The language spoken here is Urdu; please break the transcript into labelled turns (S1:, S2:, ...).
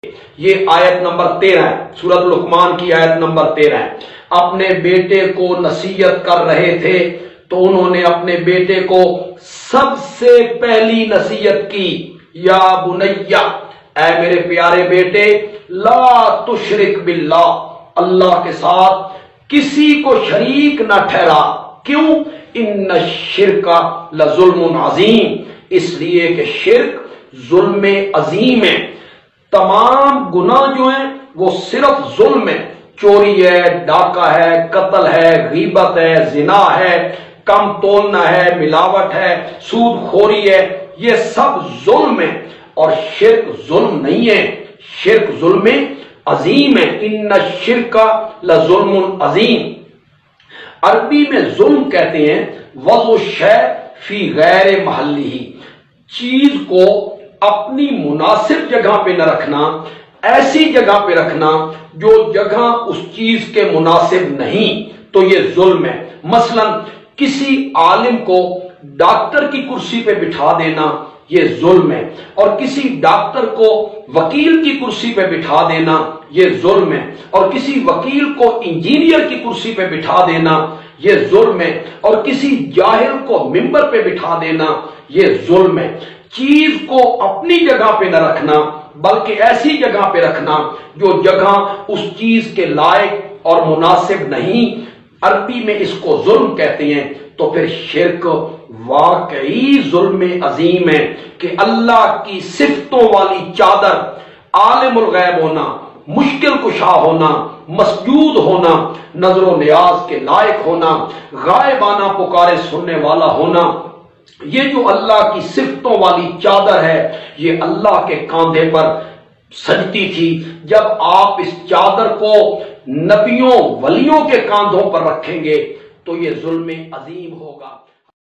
S1: یہ آیت نمبر 13 ہے، سورۃ لقمان کی آیت نمبر 13 ہے۔ اپنے بیٹے کو نصیحت کر رہے تھے تو انہوں نے اپنے بیٹے کو سب سے پہلی نصیحت کی، یا بنیا، اے میرے پیارے بیٹے، لا تشرک باللہ، اللہ کے ساتھ کسی کو شریک نہ ٹھہرا۔ کیوں؟ ان الشرک لظلم عظیم، اس لیے کہ شرک ظلم عظیم ہے۔ تمام گناہ جو ہیں وہ صرف ظلم ہے، چوری ہے، ڈاکہ ہے، قتل ہے، غیبت ہے، زنا ہے، کم تولنا ہے، ملاوٹ ہے، سود خوری ہے، یہ سب ظلم ہے۔ اور شرک ظلم نہیں ہے، شرک ظلم عظیم ہے۔ ان الشرک لظلم عظیم، عربی میں ظلم کہتے ہیں وضع الشیء فی غیر محلہ، چیز کو اپنی مناسب جگہ پہ نہ رکھنا، ایسی جگہ پہ رکھنا جو جگہ اس چیز کے مناسب نہیں، تو یہ ظلم ہے۔ مثلا کسی عالم کو ڈاکٹر کی کرسی پہ بٹھا دینا یہ ظلم ہے، اور کسی ڈاکٹر کو وکیل کی کرسی پہ بٹھا دینا یہ ظلم ہے، اور کسی وکیل کو انجینئر کی کرسی پہ بٹھا دینا یہ ظلم ہے، اور کسی جاہل کو ممبر پہ بٹھا دینا یہ ظلم ہے۔ چیز کو اپنی جگہ پہ نہ رکھنا بلکہ ایسی جگہ پہ رکھنا جو جگہ اس چیز کے لائق اور مناسب نہیں، عربی میں اس کو ظلم کہتے ہیں۔ تو پھر شرک واقعی ظلم عظیم ہے کہ اللہ کی صفتوں والی چادر، عالم الغیب ہونا، مشکل کشا ہونا، مسجود ہونا، نظر و نیاز کے لائق ہونا، غائبانہ پکارے سننے والا ہونا، یہ جو اللہ کی صفتوں والی چادر ہے یہ اللہ کے کاندھے پر سجتی تھی۔ جب آپ اس چادر کو نبیوں ولیوں کے کاندھوں پر رکھیں گے تو یہ ظلم عظیم ہوگا۔